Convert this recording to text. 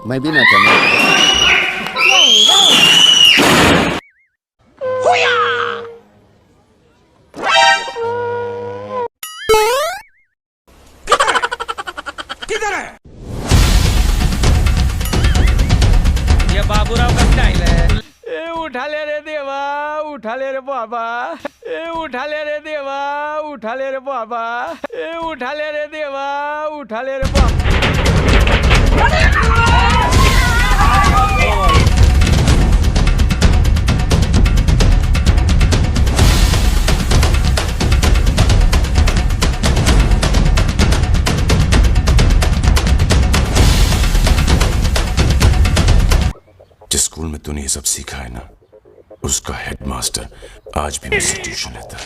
मैं भी नाचा किधर है? ये बाबूराव का स्टाइल है। ए उठा ले रे देवा, उठा ले रे बाबा। ए उठा ले रे देवा, उठा ले रे बाबा। ए उठा ले रे देवा, उठा ले रे बाबा। जिस स्कूल में तूने ये सब सीखा है ना, उसका हेडमास्टर आज भी मुझसे ट्यूशन लेता है।